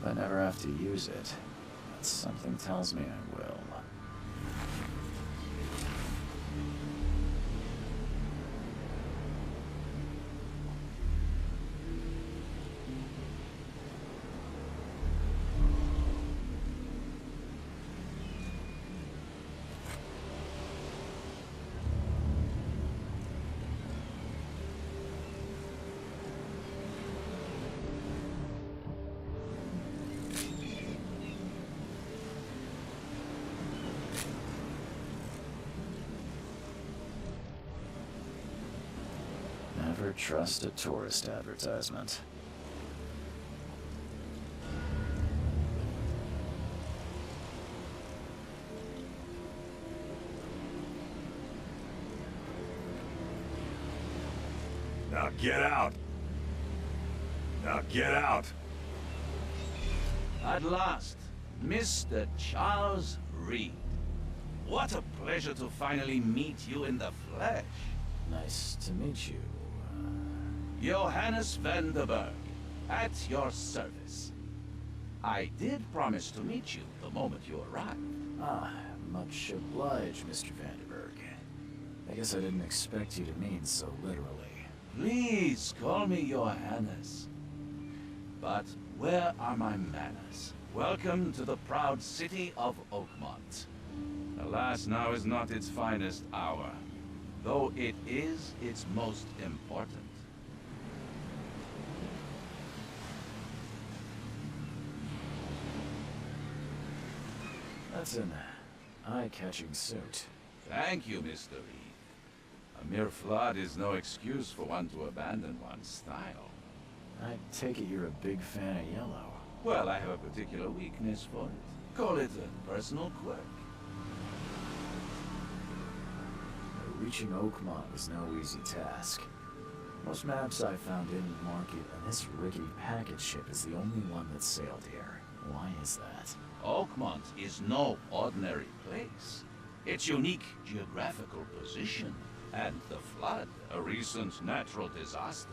I never have to use it, but something tells me I will. Never trust a tourist advertisement. Now get out! Now get out! At last, Mr. Charles Reed. What a pleasure to finally meet you in the flesh. Nice to meet you. Johannes van der Berg, at your service. I did promise to meet you the moment you arrived. Ah, much obliged, Mr. Vanderberg. I guess I didn't expect you to mean so literally. Please call me Johannes. But where are my manners? Welcome to the proud city of Oakmont. Alas, now is not its finest hour, though it is its most important. That's an eye-catching suit. Thank you, Mr. Reed. A mere flood is no excuse for one to abandon one's style. I take it you're a big fan of yellow. Well, I have a particular weakness for it. Call it a personal quirk. Reaching Oakmont was no easy task. Most maps I found didn't mark it, and this rickety package ship is the only one that sailed here. Why is that? Oakmont is no ordinary place. Its unique geographical position and the flood, a recent natural disaster,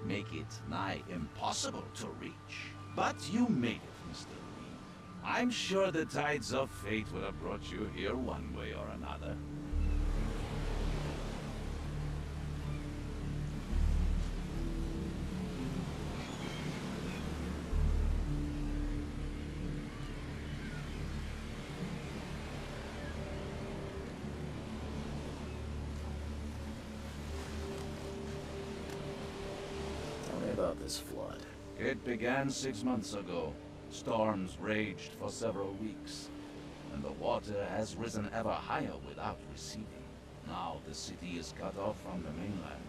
make it nigh impossible to reach. But you made it, Mr. Reed. I'm sure the tides of fate would have brought you here one way or another. About this flood. It began 6 months ago. Storms raged for several weeks, and the water has risen ever higher without receding. Now the city is cut off from the mainland.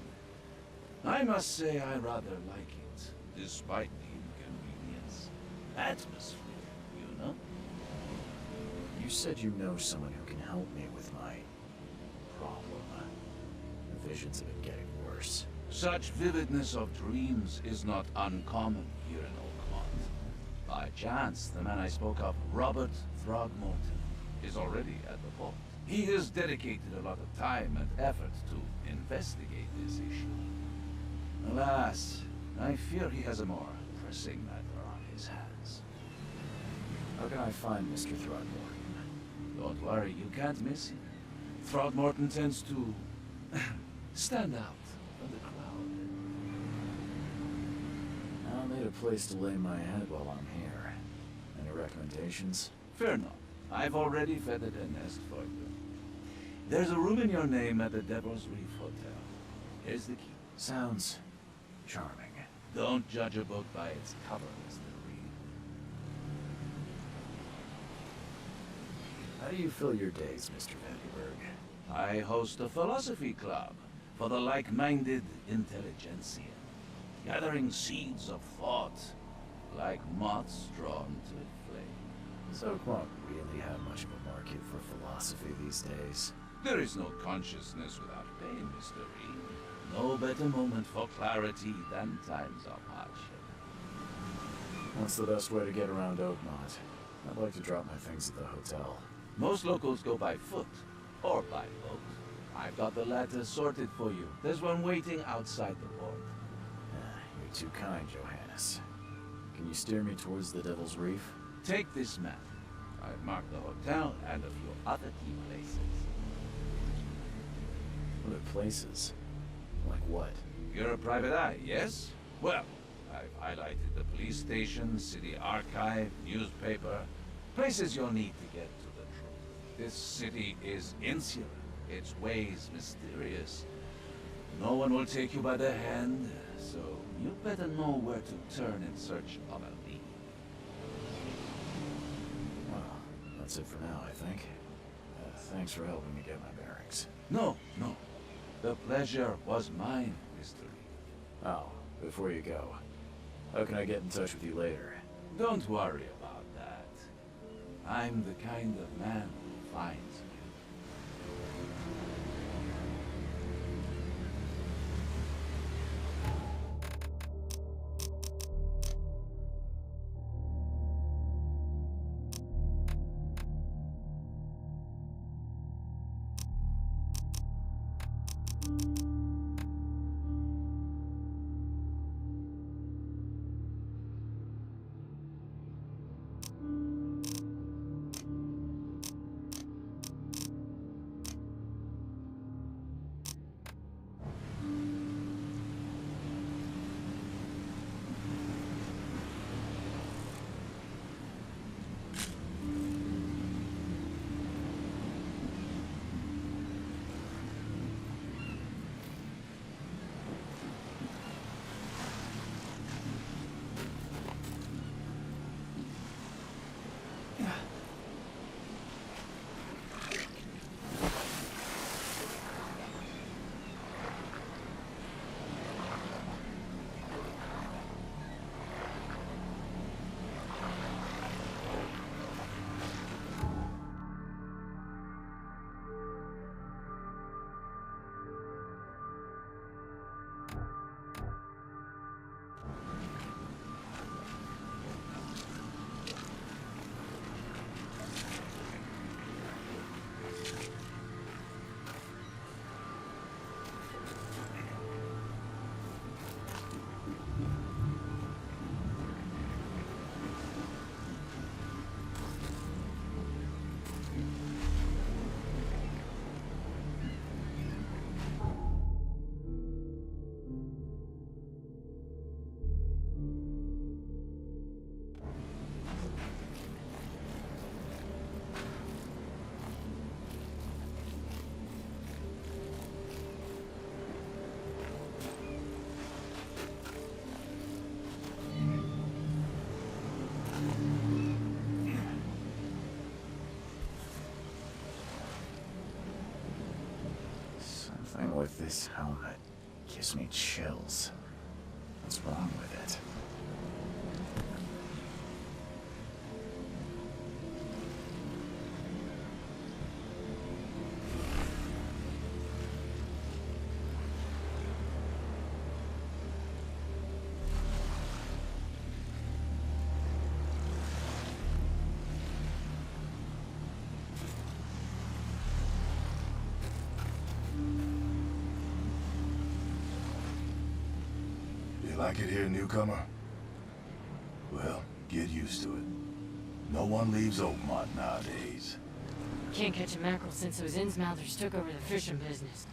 I must say I rather like it, despite the inconvenience. Atmosphere, you know? You said you know someone who can help me with my problem. The visions have been getting worse. Such vividness of dreams is not uncommon here in Oakmont. By chance, the man I spoke of, Robert Throgmorton, is already at the port. He has dedicated a lot of time and effort to investigate this issue. Alas, I fear he has a more pressing matter on his hands. How can I find Mr. Throgmorton? Don't worry, you can't miss him. Throgmorton tends to stand out from the crowd. I'll need a place to lay my head while I'm here. Any recommendations? Fear not. I've already feathered a nest for you. There's a room in your name at the Devil's Reef Hotel. Here's the key. Sounds charming. Don't judge a book by its cover, Mr. Reed. How do you fill your days, Mr. Vanderberg? I host a philosophy club for the like-minded intelligentsia, gathering seeds of thought like moths drawn to a flame. Does Oakmont really have much of a market for philosophy these days? There is no consciousness without pain, Mr. Reed. No better moment for clarity than times of hardship. What's the best way to get around Oakmont? I'd like to drop my things at the hotel. Most locals go by foot or by boat. I've got the latter sorted for you. There's one waiting outside the port. You're too kind, Johannes. Can you steer me towards the Devil's Reef? Take this map. I've marked the hotel and a few other key places. Other places? Like what? You're a private eye, yes? Well, I've highlighted the police station, city archive, newspaper, places you'll need to get to the truth. This city is insular, its ways mysterious. No one will take you by the hand, so you better know where to turn in search of a lead. Well, that's it for now, I think. Thanks for helping me get my bearings. No. The pleasure was mine, Mr. Reed. Oh, before you go, how can I get in touch with you later? Don't worry about that. I'm the kind of man who finds you. Something with this helmet gives me chills. What's wrong with it? Like it here, newcomer? Well, get used to it. No one leaves Oakmont nowadays. Can't catch a mackerel since those Innsmouthers took over the fishing business.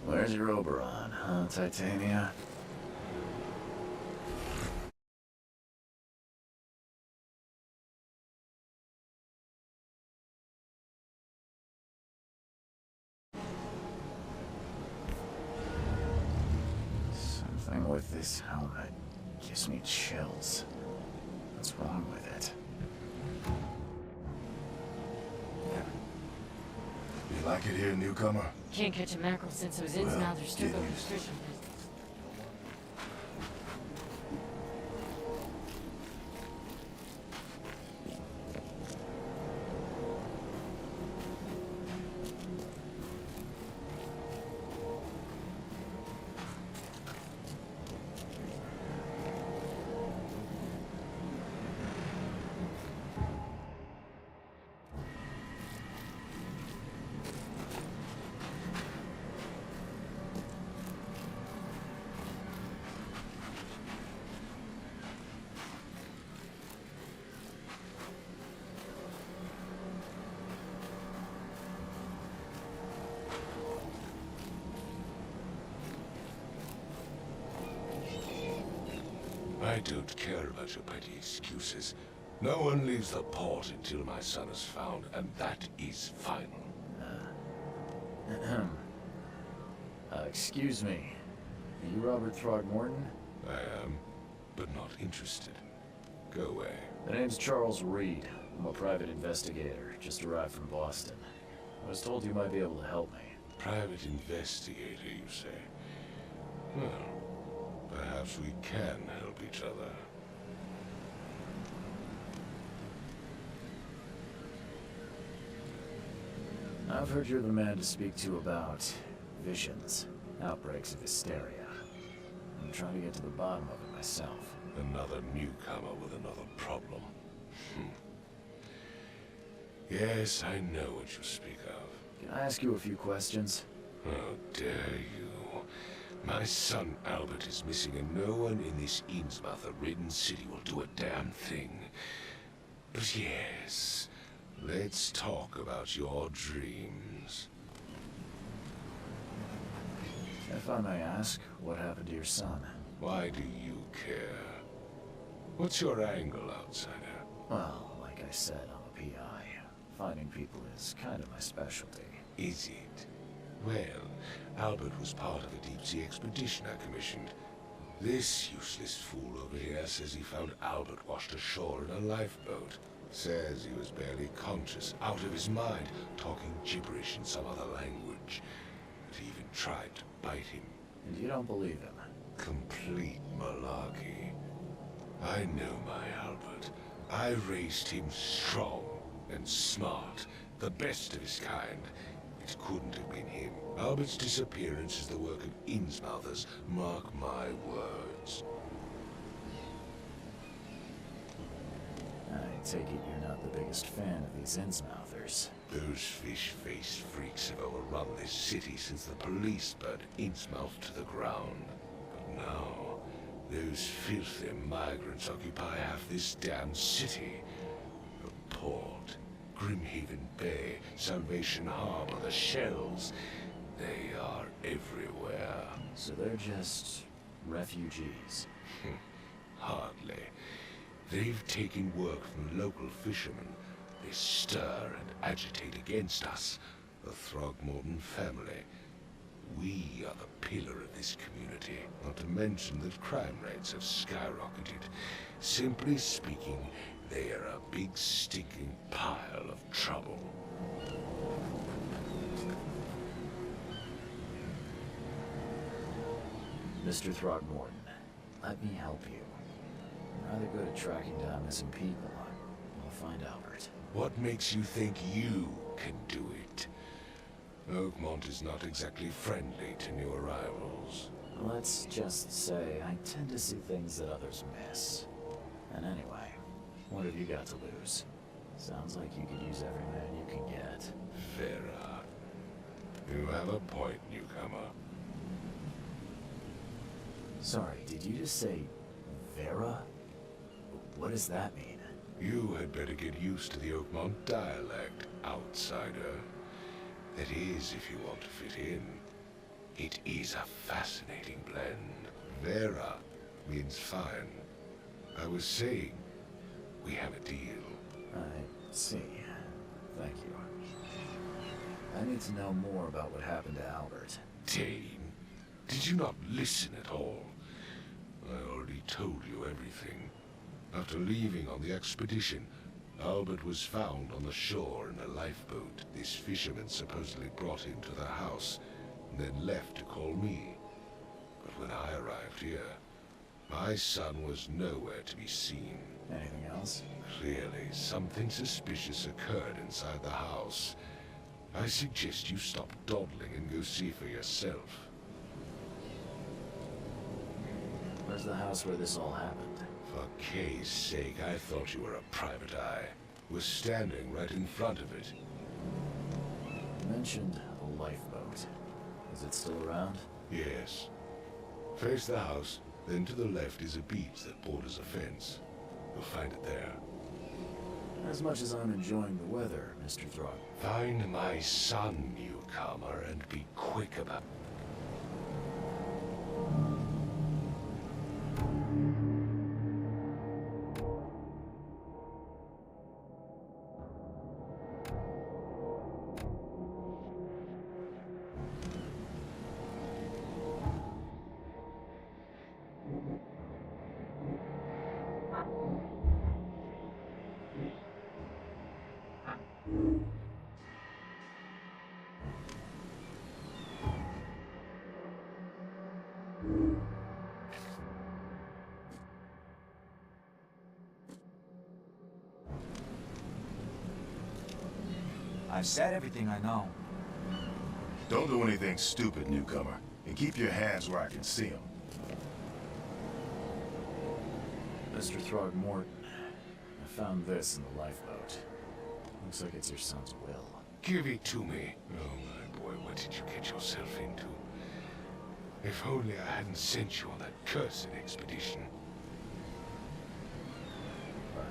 Where's your Oberon, huh, Titania? Something with this helmet gives me chills. What's wrong with it? You like it here, newcomer? Can't catch a mackerel since those Well, Innsmouthers took get over the used to it. fishing business. I don't care about your petty excuses. No one leaves the port until my son is found, and that is final. Excuse me. Are you Robert Throgmorton? I am, but not interested. Go away. The name's Charles Reed. I'm a private investigator, just arrived from Boston. I was told you might be able to help me. Private investigator, you say? Well, perhaps we can help each other. I've heard you're the man to speak to about visions, outbreaks of hysteria. I'm trying to get to the bottom of it myself. Another newcomer with another problem. Yes, I know what you speak of. Can I ask you a few questions? How dare you? My son Albert is missing, and no one in this Innsmouth-ridden city will do a damn thing. But yes, let's talk about your dreams. If I may ask, what happened to your son? Why do you care? What's your angle, outsider? Well, like I said, I'm a PI. Finding people is kind of my specialty. Is it? Well, Albert was part of a deep-sea expedition I commissioned. This useless fool over here says he found Albert washed ashore in a lifeboat. Says he was barely conscious, out of his mind, talking gibberish in some other language. That he even tried to bite him. And you don't believe him? Complete malarkey. I know my Albert. I raised him strong and smart, the best of his kind. It couldn't have been him. Albert's disappearance is the work of Innsmouthers, mark my words. I take it you're not the biggest fan of these Innsmouthers. Those fish-faced freaks have overrun this city since the police burned Innsmouth to the ground. But now, those filthy migrants occupy half this damn city. The port, Grimhaven Bay, Salvation Harbor, the shells, they are everywhere. So they're just refugees. Hardly. They've taken work from local fishermen. They stir and agitate against us, the Throgmorton family. We are the pillar of this community, not to mention that crime rates have skyrocketed. Simply speaking, they are a big stinking pile of trouble. Mr. Throgmorton, let me help you. I'm rather good at tracking down missing people. I'll find Albert. What makes you think you can do it? Oakmont is not exactly friendly to new arrivals. Let's just say I tend to see things that others miss. And anyway, what have you got to lose? Sounds like you could use every man you can get. Vera. You have a point, newcomer. Sorry, did you just say Vera? What does that mean? You had better get used to the Oakmont dialect, outsider. That is, if you want to fit in. It is a fascinating blend. Vera means fine. I was saying, we have a deal. I see. Thank you. I need to know more about what happened to Albert. Dane, did you not listen at all? I already told you everything. After leaving on the expedition, Albert was found on the shore in a lifeboat. This fisherman supposedly brought him to the house, and then left to call me. But when I arrived here, my son was nowhere to be seen. Anything else? Clearly, something suspicious occurred inside the house. I suggest you stop dawdling and go see for yourself. Where's the house where this all happened? For Kay's sake, I thought you were a private eye. Was standing right in front of it. You mentioned a lifeboat. Is it still around? Yes. Face the house, then to the left is a beach that borders a fence. You'll find it there. As much as I'm enjoying the weather, Mr. Throg. Find my son, newcomer, and be quick about it. I've said everything I know. Don't do anything stupid, newcomer. And keep your hands where I can see them. Mr. Throgmorton, I found this in the lifeboat. Looks like it's your son's will. Give it to me. Oh my boy, what did you get yourself into? If only I hadn't sent you on that cursed expedition. Bye.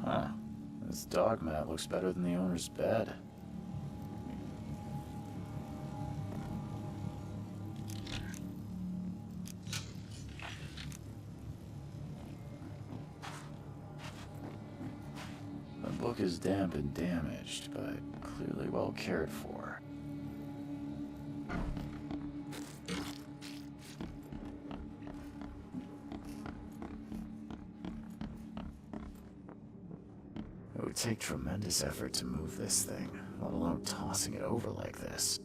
Huh. This dog mat looks better than the owner's bed. The book is damp and damaged, but clearly well cared for. It would take tremendous effort to move this thing, let alone tossing it over like this.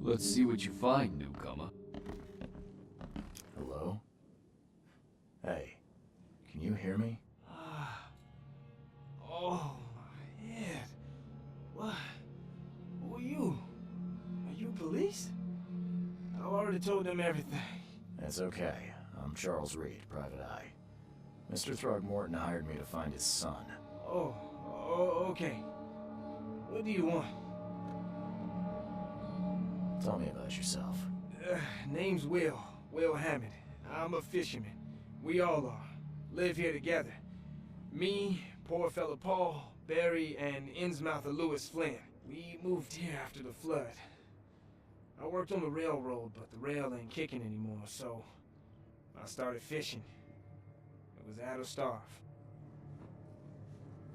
Let's see what you find, newcomer. Hello? Hey, can you hear me? Oh, my head. What? Who are you? Are you police? I already told them everything. It's okay. I'm Charles Reed, Private Eye. Mr. Throgmorton hired me to find his son. Oh, okay. What do you want? Tell me about yourself. Name's Will Hammond. I'm a fisherman. We all are. Live here together. Me, poor fella Paul, Barry, and Innsmouther Lewis Flynn. We moved here after the flood. I worked on the railroad, but the rail ain't kicking anymore, so I started fishing. It was out of starve.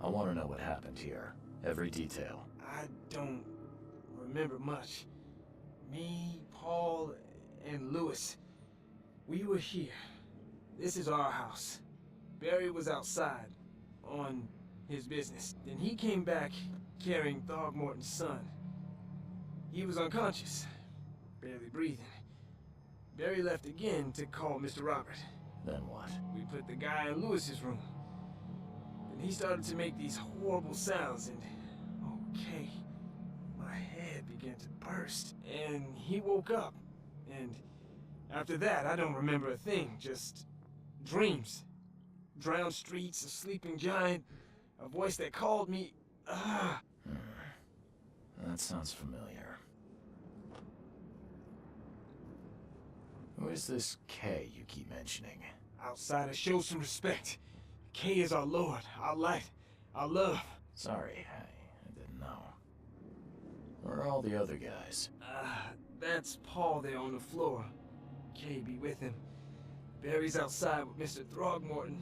I want to know what happened here. Every detail. I don't remember much. Me, Paul, and Lewis, we were here. This is our house. Barry was outside, on his business. Then he came back carrying Throgmorton's son. He was unconscious, barely breathing. Barry left again to call Mr. Robert. Then what? We put the guy in Lewis's room. Then he started to make these horrible sounds and... okay, my head. head began to burst, and he woke up. And after that, I don't remember a thing, just dreams. Drowned streets, a sleeping giant, a voice that called me. That sounds familiar. Who is this K you keep mentioning? Outsider, show some respect. K is our lord, our light, our love. Sorry, I didn't know. Where are all the other guys? That's Paul there on the floor. K be with him. Barry's outside with Mr. Throgmorton.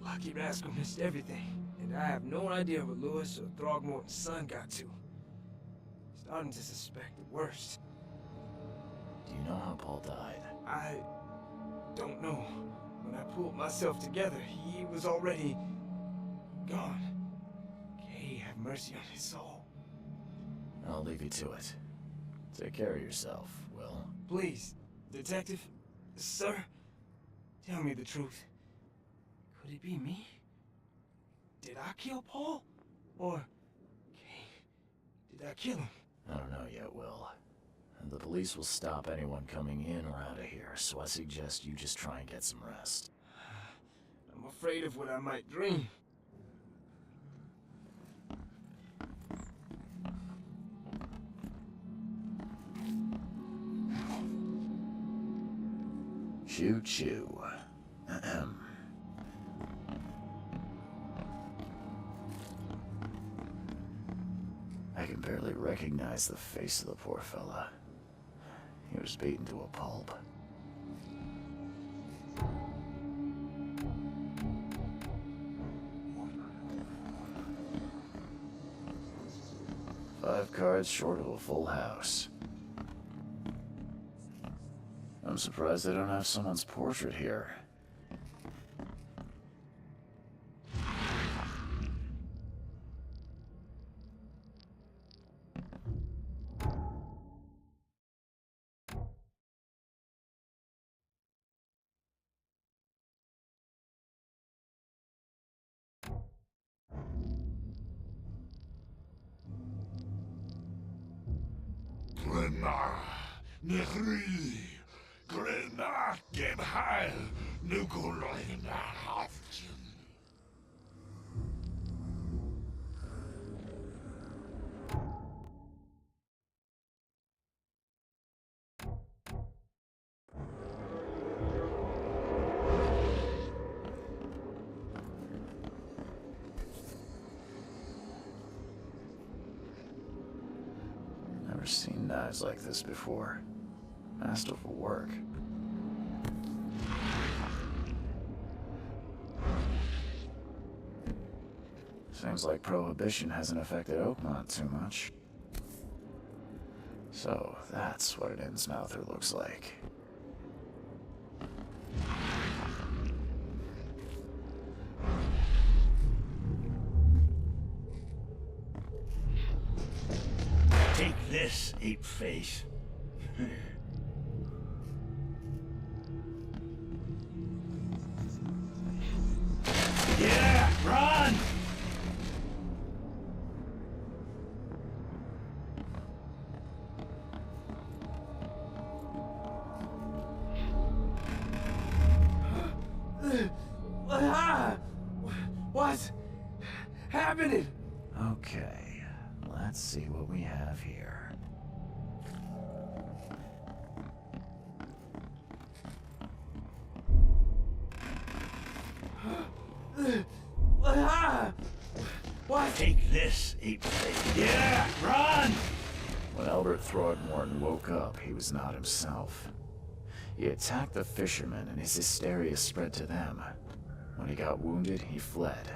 Lucky rascal missed everything, and I have no idea what Lewis or Throgmorton's son got to. Starting to suspect the worst. Do you know how Paul died? I don't know. When I pulled myself together, he was already gone. K, have mercy on his soul. I'll leave you to it. Take care of yourself, Will. Please, detective, sir, tell me the truth. Could it be me? Did I kill Paul? Or, K, did I kill him? I don't know yet, Will. The police will stop anyone coming in or out of here, so I suggest you just try and get some rest. I'm afraid of what I might dream. Choo choo. Ahem. I can barely recognize the face of the poor fella. He was beaten to a pulp. Five cards short of a full house. I'm surprised they don't have someone's portrait here. Grenna, Nehri, Grenna, Genheil, Nukulina, Haftin. Never seen knives like this before. Masterful work. Seems like Prohibition hasn't affected Oakmont too much. So, that's what an Innsmouther looks like. Take this, ape-face. Yeah, run! What's happening? Okay, let's see what we have here. What? Take this, ape-face. Yeah, run! When Albert Throgmorton woke up, he was not himself. He attacked the fishermen, and his hysteria spread to them. When he got wounded, he fled.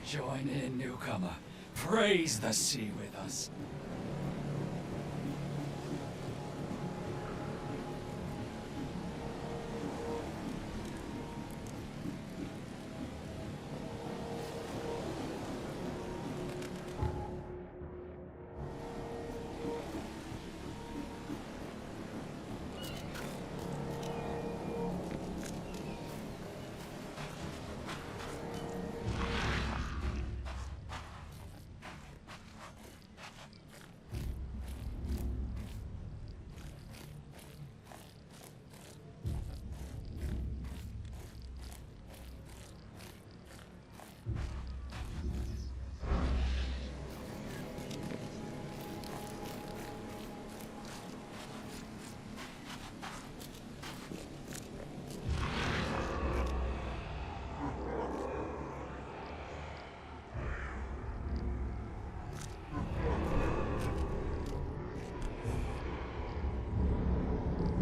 Join in, newcomer. Praise the sea with us.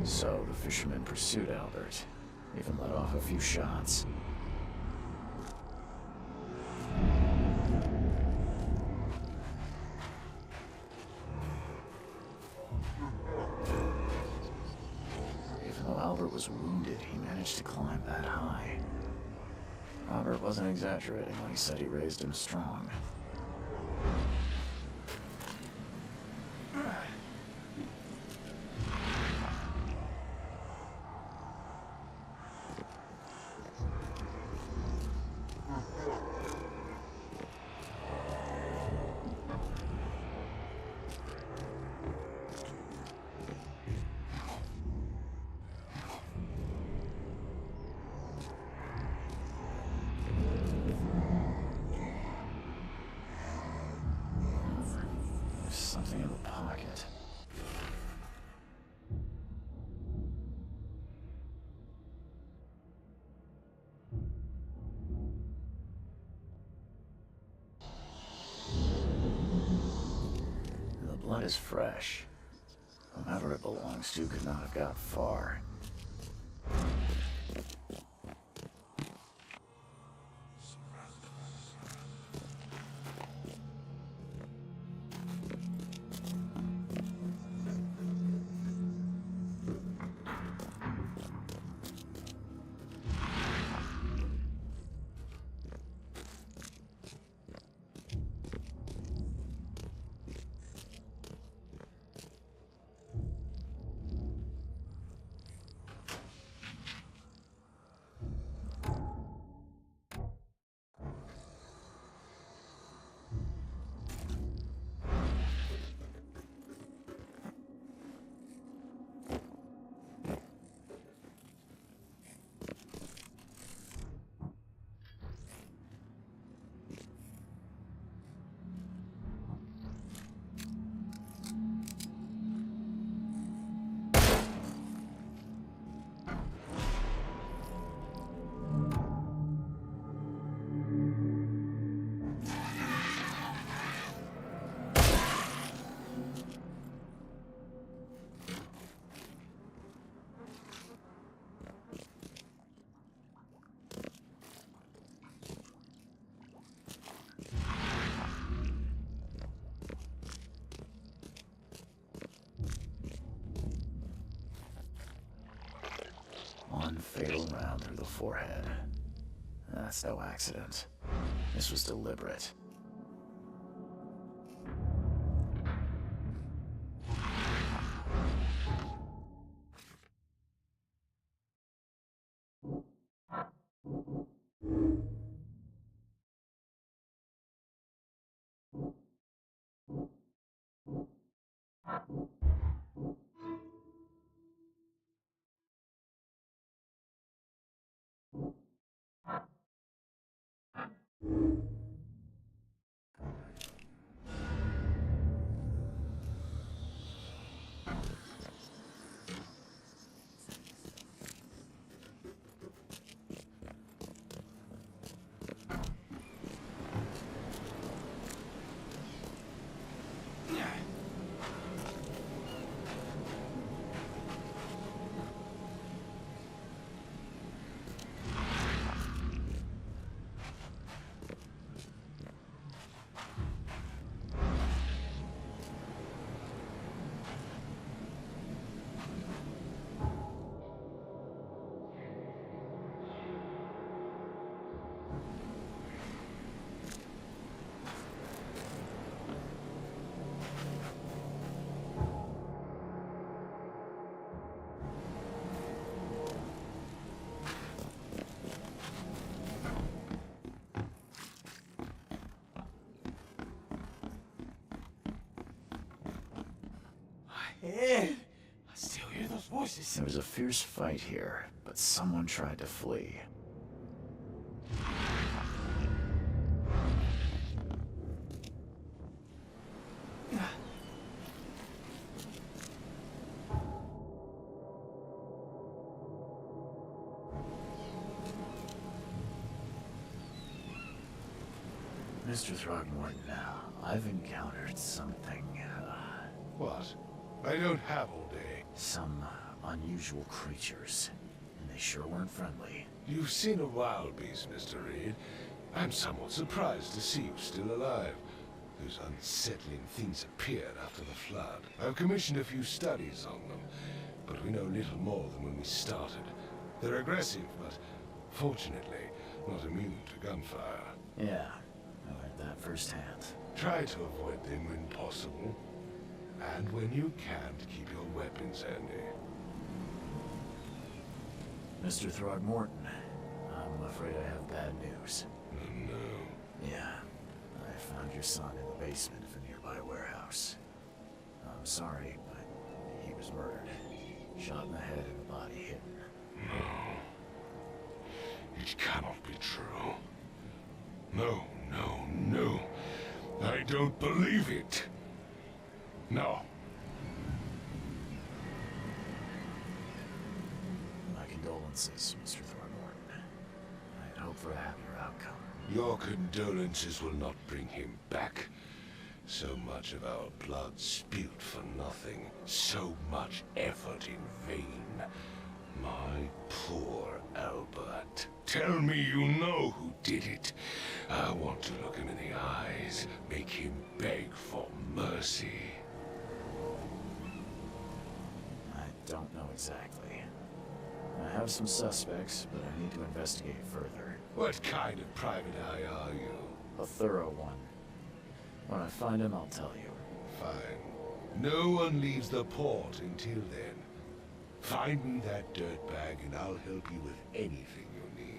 So the fisherman pursued Albert, even let off a few shots. Even though Albert was wounded, he managed to climb that high. Robert wasn't exaggerating when he said he raised him strong. something in the pocket. The blood is fresh. Whoever it belongs to could not have got far. One fatal round through the forehead. That's no accident. This was deliberate. Ed, I still hear those voices. There was a fierce fight here, but someone tried to flee. Mr. Throgmorton, I've encountered something, What? I don't have all day. some unusual creatures, and they sure weren't friendly. You've seen a wild beast, Mr. Reed. I'm somewhat surprised to see you still alive. Those unsettling things appeared after the flood. I've commissioned a few studies on them, but we know little more than when we started. They're aggressive, but fortunately not immune to gunfire. Yeah, I learned that firsthand. Try to avoid them when possible. And when you can't, keep your weapons handy. Mr. Throgmorton, I'm afraid I have bad news. No. Yeah, I found your son in the basement of a nearby warehouse. I'm sorry, but he was murdered. Shot in the head and the body hidden. No. It cannot be true. No, no, no. I don't believe it. No. My condolences, Mr. Thornmorton. I'd hoped for a happier outcome. Your condolences will not bring him back. So much of our blood spilled for nothing. So much effort in vain. My poor Albert. Tell me you know who did it. I want to look him in the eyes, make him beg for mercy. I don't know exactly. I have some suspects, but I need to investigate further. What kind of private eye are you? A thorough one. When I find him, I'll tell you. Fine. No one leaves the port until then. Find me that dirtbag and I'll help you with anything you need.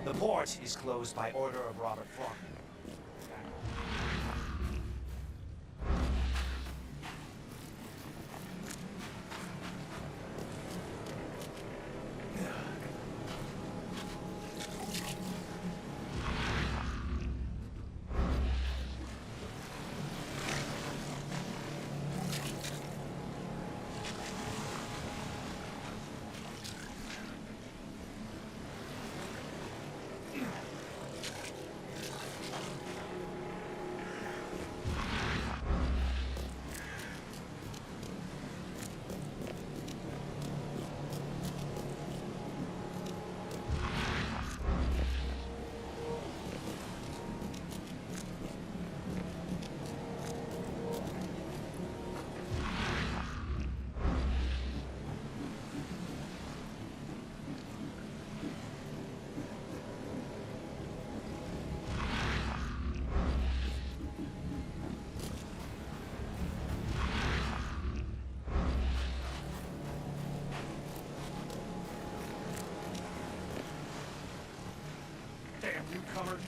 The port is closed by order of Robert Frog. Damn newcomer.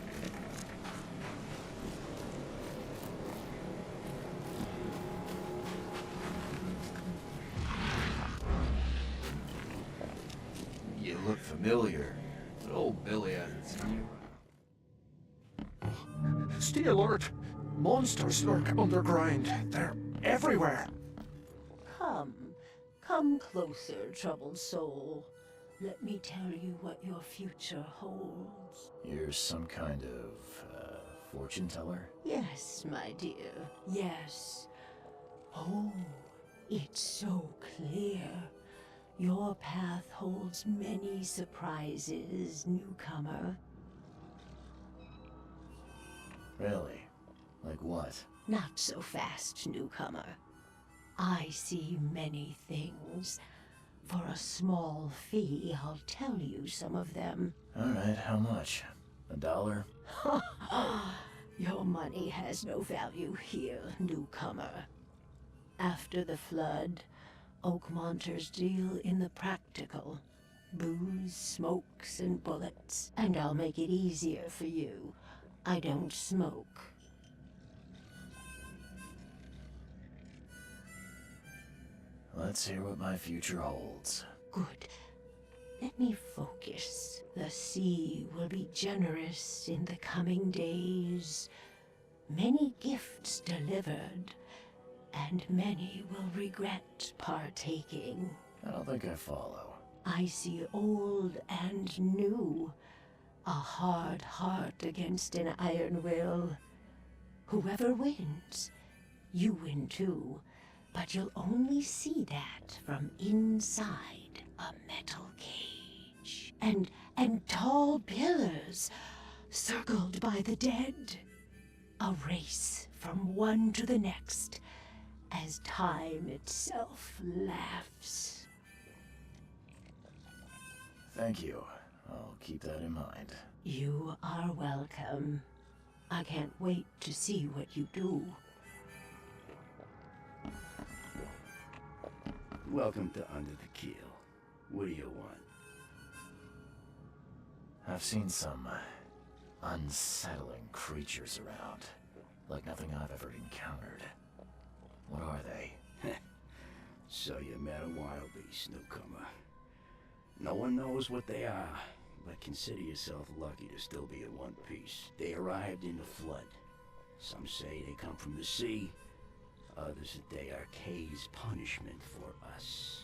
You look familiar, but old Billy hasn't seen you. Stay alert. Monsters lurk underground. They're everywhere. Come closer, troubled soul. Let me tell you what your future holds. You're some kind of, fortune teller? Yes, my dear, yes. Oh, it's so clear. Your path holds many surprises, newcomer. Really? Like what? Not so fast, newcomer. I see many things. For a small fee, I'll tell you some of them. Alright, how much? $1? Your money has no value here, newcomer. After the flood, Oakmonters deal in the practical. Booze, smokes, and bullets. And I'll make it easier for you. I don't smoke. Let's hear what my future holds. Good. Let me focus. The sea will be generous in the coming days. Many gifts delivered, and many will regret partaking. I don't think I follow. I see old and new. A hard heart against an iron will. Whoever wins, you win too. But you'll only see that from inside a metal cage. And tall pillars, circled by the dead. A race from one to the next, as time itself laughs. Thank you. I'll keep that in mind. You are welcome. I can't wait to see what you do. Welcome to Under the Keel. What do you want? I've seen some unsettling creatures around, like nothing I've ever encountered. What are they? So you met a wild beast, newcomer. No one knows what they are, but consider yourself lucky to still be in one piece. They arrived in the flood. Some say they come from the sea. Others that they are Kay's punishment for us.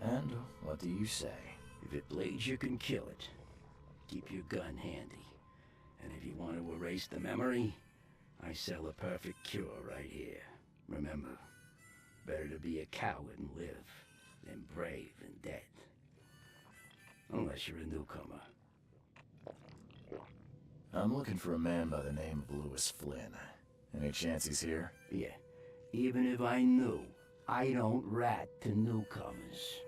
And what do you say? If it bleeds, you can kill it. Keep your gun handy. And if you want to erase the memory, I sell a perfect cure right here. Remember, better to be a coward and live than brave and dead. Unless you're a newcomer. I'm looking for a man by the name of Lewis Flynn. Any chance he's here? Yeah, even if I knew, I don't rat to newcomers.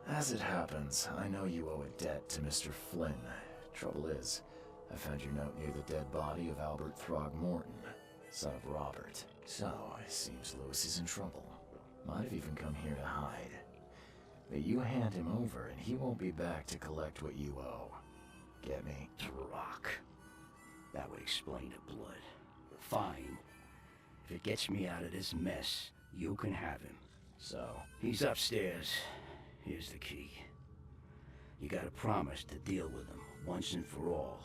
As it happens, I know you owe a debt to Mr. Flynn. Trouble is, I found your note near the dead body of Albert Throgmorton, son of Robert. So, it seems Lewis is in trouble. Might have even come here to hide. But you hand him over and he won't be back to collect what you owe. Get me? Rock. That would explain the blood. Fine. If it gets me out of this mess, you can have him. So? He's upstairs. Here's the key. You gotta promise to deal with him once and for all.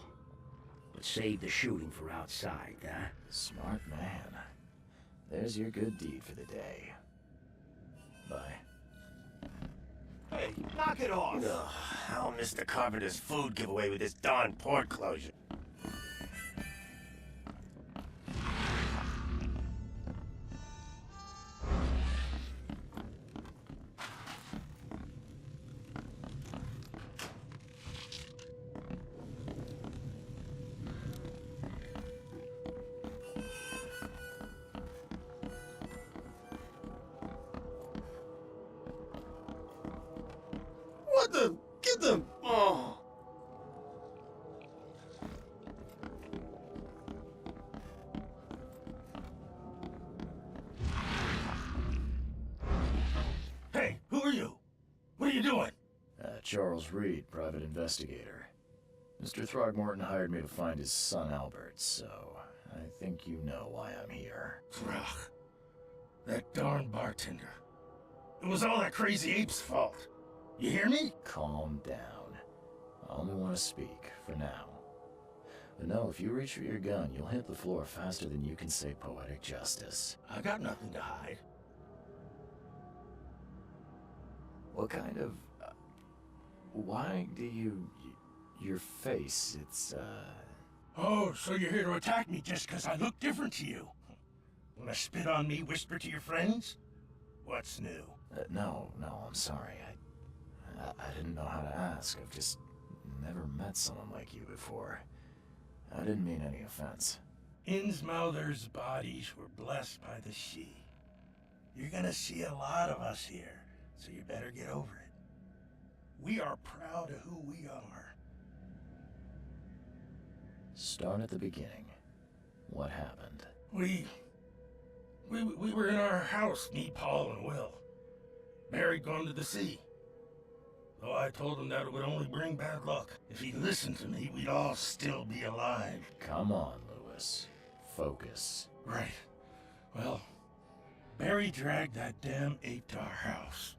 But save the shooting for outside, huh? Smart man. There's your good deed for the day. Bye. Hey, knock it off! Ugh, I'll miss the Carpenter's food giveaway with this darn port closure. What the? Get them! Oh! Hey, who are you? What are you doing? Charles Reed, private investigator. Mr. Throgmorton hired me to find his son Albert, so I think you know why I'm here. Ugh. That darn bartender. It was all that crazy ape's fault. You hear me? Calm down. I only want to speak, for now. But no, if you reach for your gun, you'll hit the floor faster than you can say poetic justice. I got nothing to hide. What kind of... why do you... your face, it's, Oh, so you're here to attack me just because I look different to you? Wanna spit on me, whisper to your friends? What's new? no, I'm sorry. I didn't know how to ask. I've just never met someone like you before. I didn't mean any offense. Innsmouther's bodies were blessed by the sea. You're gonna see a lot of us here, so you better get over it. We are proud of who we are. Start at the beginning. What happened? We were in our house, me, Paul, and Will. Barry'd gone to the sea. Though I told him that it would only bring bad luck. If he'd listened to me, we'd all still be alive. Come on, Lewis. Focus. Right. Well, Barry dragged that damn ape to our house.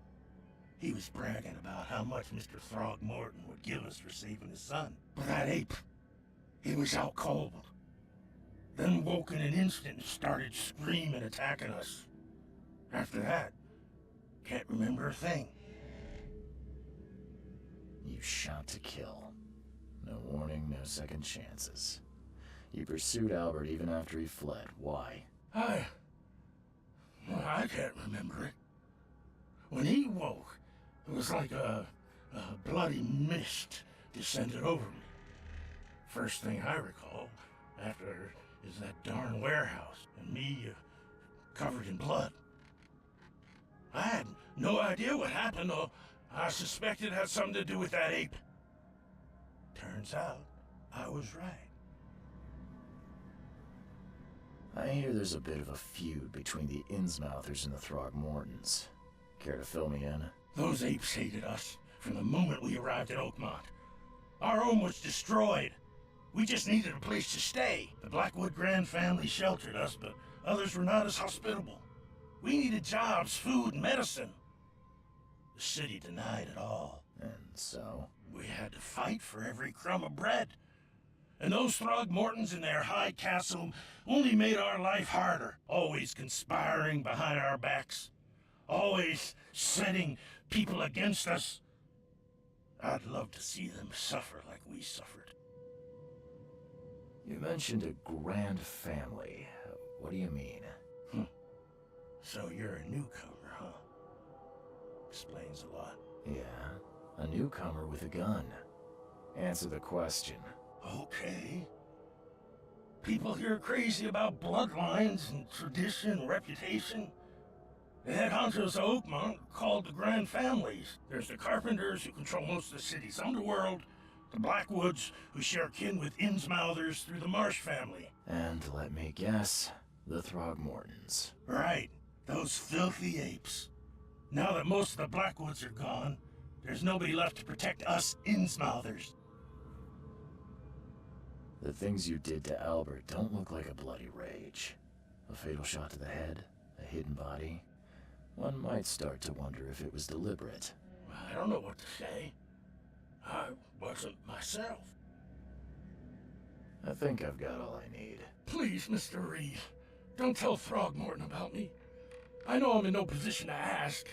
He was bragging about how much Mr. Throgmorton would give us for saving his son. But that ape, he was out cold. Then woke in an instant and started screaming, attacking us. After that, can't remember a thing. You shot to kill. No warning, no second chances. You pursued Albert even after he fled. Why? I can't remember it. When he woke, it was like a bloody mist descended over me. First thing I recall after is that darn warehouse and me covered in blood. I had no idea what happened, though. I suspected it had something to do with that ape. Turns out, I was right. I hear there's a bit of a feud between the Innsmouthers and the Throgmortons. Care to fill me in? Those apes hated us from the moment we arrived at Oakmont. Our home was destroyed. We just needed a place to stay. The Blackwood Grand family sheltered us, but others were not as hospitable. We needed jobs, food, and medicine. The city denied it all. And so? We had to fight for every crumb of bread. And those Throgmortons in their high castle only made our life harder, always conspiring behind our backs, always setting people against us. I'd love to see them suffer like we suffered. You mentioned a grand family. What do you mean? So you're a newcomer, huh? Explains a lot. Yeah, a newcomer with a gun. Answer the question. Okay. People here are crazy about bloodlines and tradition and reputation. The head honchos of Oakmont are called the Grand Families. There's the Carpenters, who control most of the city's underworld, the Blackwoods, who share kin with Innsmouthers through the Marsh family. And let me guess, the Throgmortons. Right, those filthy apes. Now that most of the Blackwoods are gone, there's nobody left to protect us Innsmouthers. The things you did to Albert don't look like a bloody rage. A fatal shot to the head, a hidden body. One might start to wonder if it was deliberate. I don't know what to say. I wasn't myself. I think I've got all I need. Please, Mr. Reed, don't tell Throgmorton about me. I know I'm in no position to ask.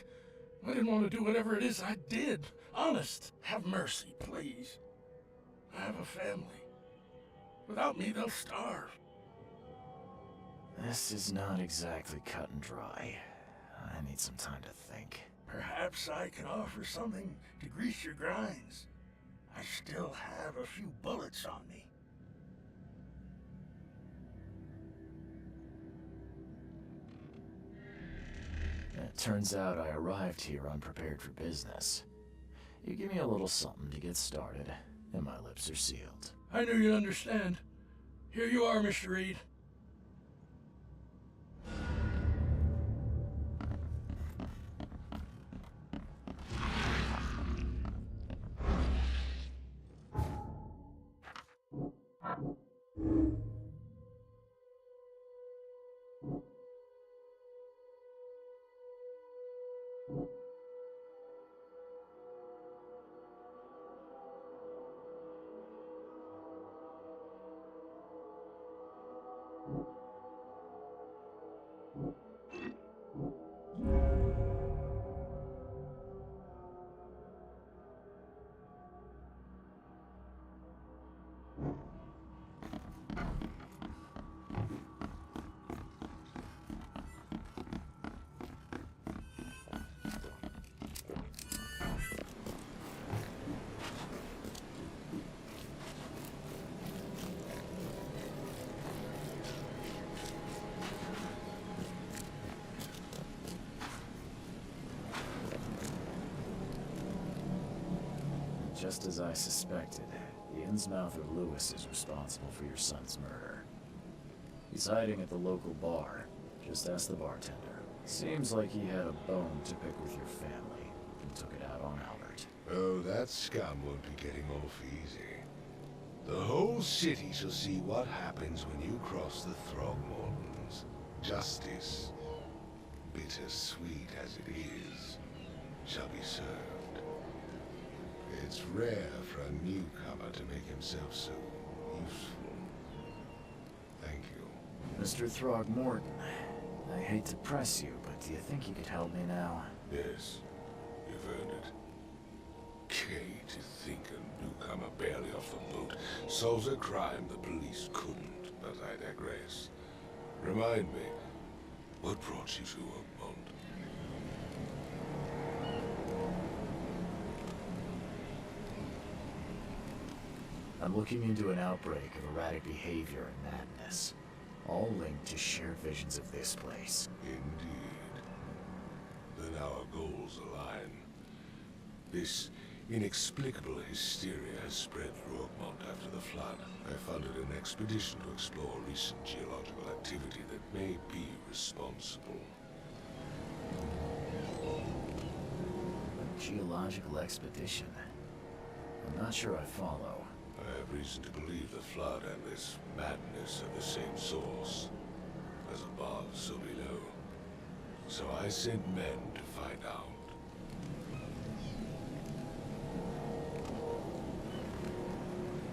I didn't want to do whatever it is I did. Honest, have mercy, please. I have a family. Without me, they'll starve. This is not exactly cut and dry. I need some time to think. Perhaps I can offer something to grease your grinds. I still have a few bullets on me. It turns out I arrived here unprepared for business. You give me a little something to get started, and my lips are sealed. I knew you'd understand. Here you are, Mr. Reed. Just as I suspected, the Innsmouther Lewis is responsible for your son's murder. He's hiding at the local bar. Just ask the bartender. Seems like he had a bone to pick with your family and took it out on Albert. Oh, that scum won't be getting off easy. The whole city shall see what happens when you cross the Throgmortons. Justice, bittersweet as it is, shall be served. It's rare for a newcomer to make himself so useful. Thank you. Mr. Throgmorton, I hate to press you, but do you think you could help me now? Yes, you've earned it. Okay, to think a newcomer barely off the boat solves a crime the police couldn't, but I digress. Remind me, what brought you to Oakmont? I'm looking into an outbreak of erratic behavior and madness, all linked to shared visions of this place. Indeed. Then our goals align. This inexplicable hysteria has spread through Oakmont after the flood. I funded an expedition to explore recent geological activity that may be responsible. A geological expedition? I'm not sure I follow. I have reason to believe the flood and this madness are the same source. As above, so below. So I sent men to find out.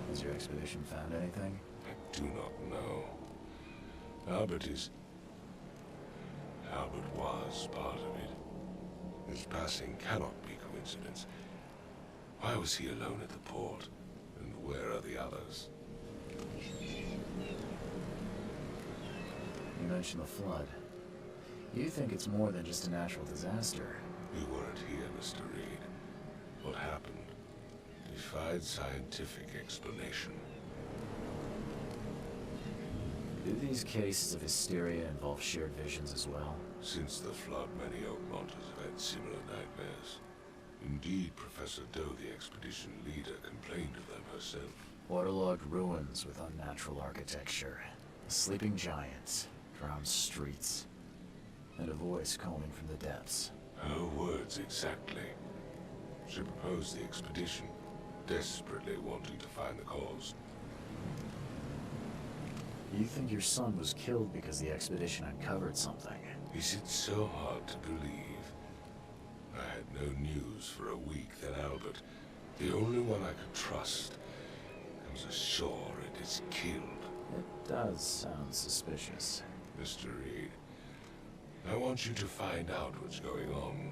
Has your expedition found anything? I do not know. Albert was part of it. His passing cannot be coincidence. Why was he alone at the port? And where are the others? You mentioned the flood. You think it's more than just a natural disaster? You weren't here, Mr. Reed. What happened defied scientific explanation. Do these cases of hysteria involve shared visions as well? Since the flood, many Oakmonters have had similar nightmares. Indeed, Professor Doe, the expedition leader, complained of them herself. Waterlogged ruins with unnatural architecture, sleeping giants, drowned streets, and a voice calling from the depths. Her words exactly. She proposed the expedition, desperately wanting to find the cause. You think your son was killed because the expedition uncovered something? Is it so hard to believe? I had no news for a week, then Albert, the only one I could trust, comes ashore and is killed. It does sound suspicious. Mr. Reed, I want you to find out what's going on.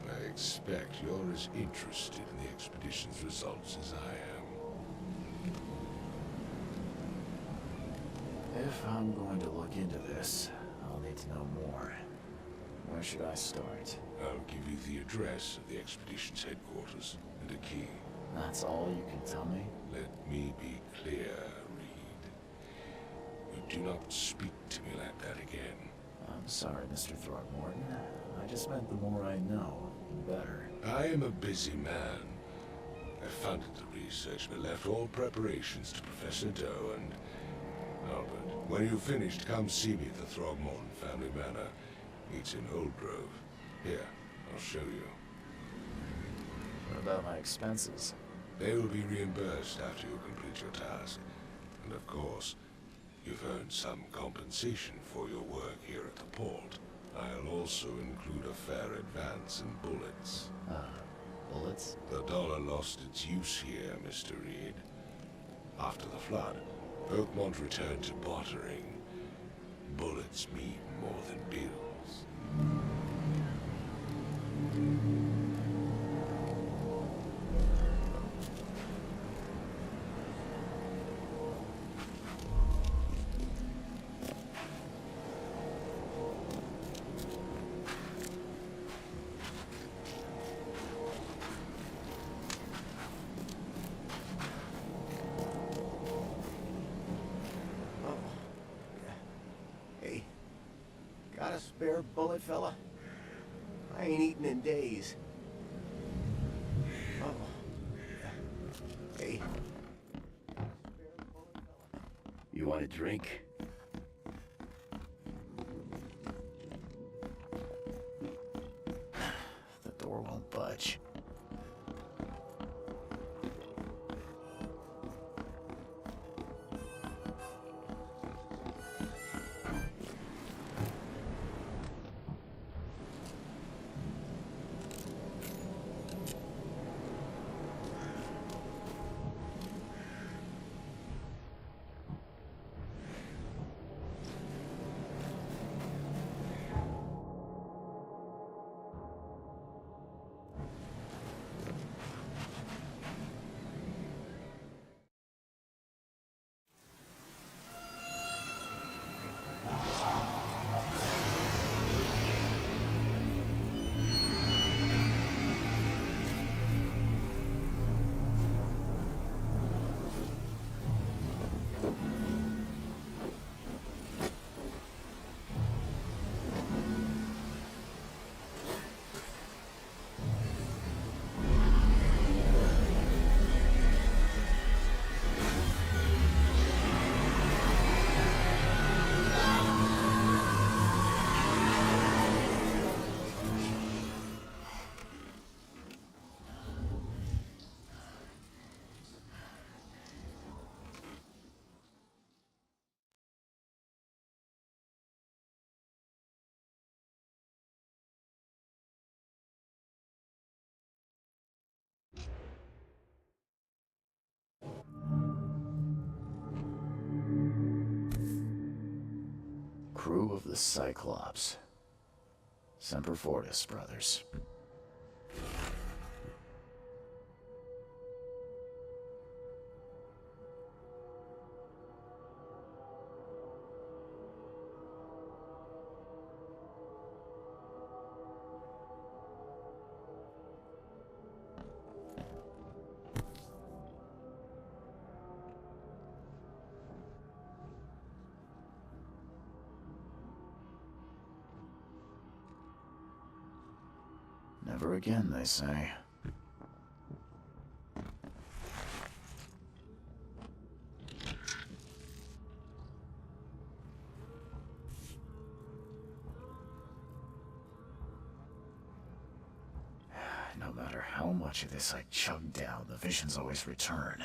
I expect you're as interested in the expedition's results as I am. If I'm going to look into this, I'll need to know more. Where should I start? I'll give you the address of the expedition's headquarters and a key. That's all you can tell me? Let me be clear, Reed. You do not speak to me like that again. I'm sorry, Mr. Throgmorton. I just meant the more I know, the better. I am a busy man. I funded the research but left all preparations to Professor Doe and Albert. When you've finished, come see me at the Throgmorton family manor. It's in Old Grove. Here, I'll show you. What about my expenses? They will be reimbursed after you complete your task. And of course, you've earned some compensation for your work here at the port. I'll also include a fair advance in bullets. Bullets? The dollar lost its use here, Mr. Reed. After the flood, Oakmont returned to bartering. Bullets mean more than bills. Hey, got a spare bullet, fella? I ain't eaten in days. Oh. Hey. You want a drink? The door won't budge. crew of the Cyclops. Semper Fortis, brothers. Never again, they say. No matter how much of this I chug down, the visions always return.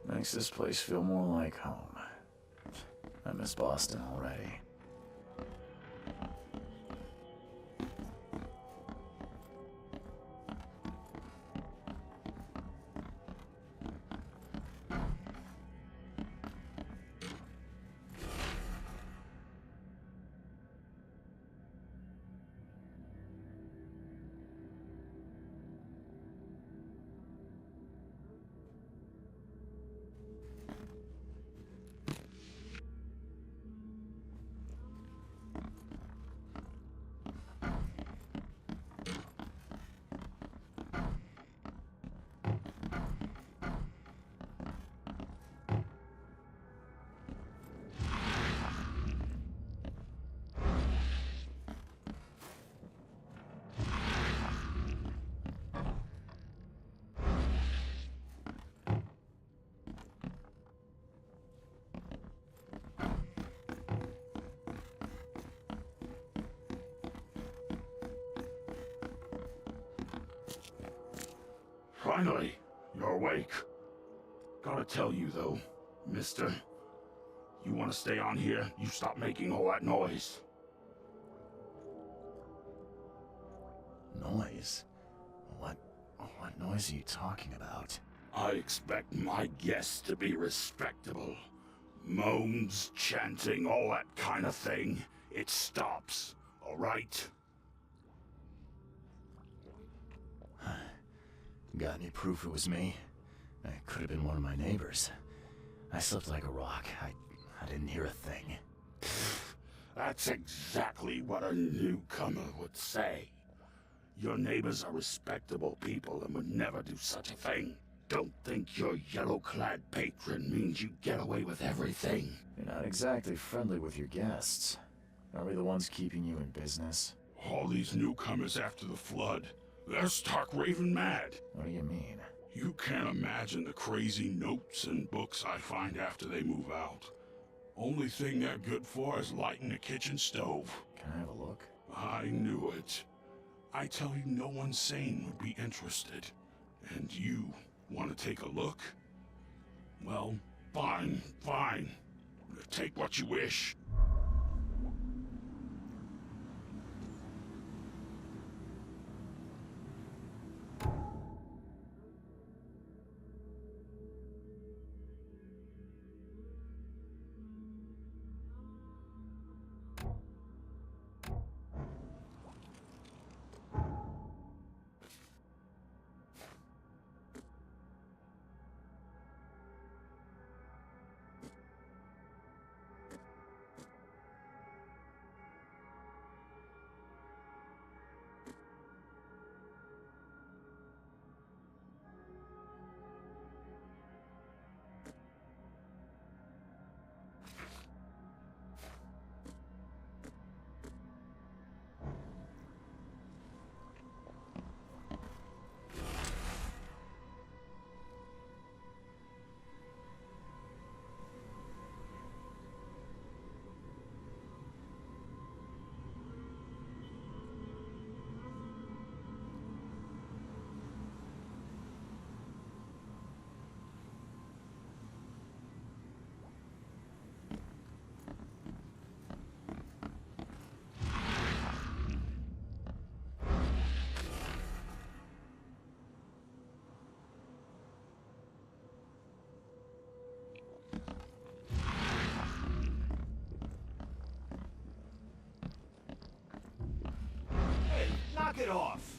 Makes this place feel more like home. I miss Boston already. Finally, you're awake. Gotta tell you though, mister, you want to stay on here, you stop making all that noise. Noise? What noise are you talking about? I expect my guests to be respectable. Moans, chanting, all that kind of thing. It stops, all right? Got any proof it was me? It could have been one of my neighbors. I slept like a rock. I didn't hear a thing. That's exactly what a newcomer would say. Your neighbors are respectable people and would never do such a thing. Don't think your yellow-clad patron means you get away with everything. You're not exactly friendly with your guests. Are we the ones keeping you in business? All these newcomers after the flood, they're stark raving mad. What do you mean? You can't imagine the crazy notes and books I find after they move out. Only thing they're good for is lighting the kitchen stove. Can I have a look? I knew it. I tell you, no one sane would be interested. And you want to take a look? Well, fine. Take what you wish. Knock it off!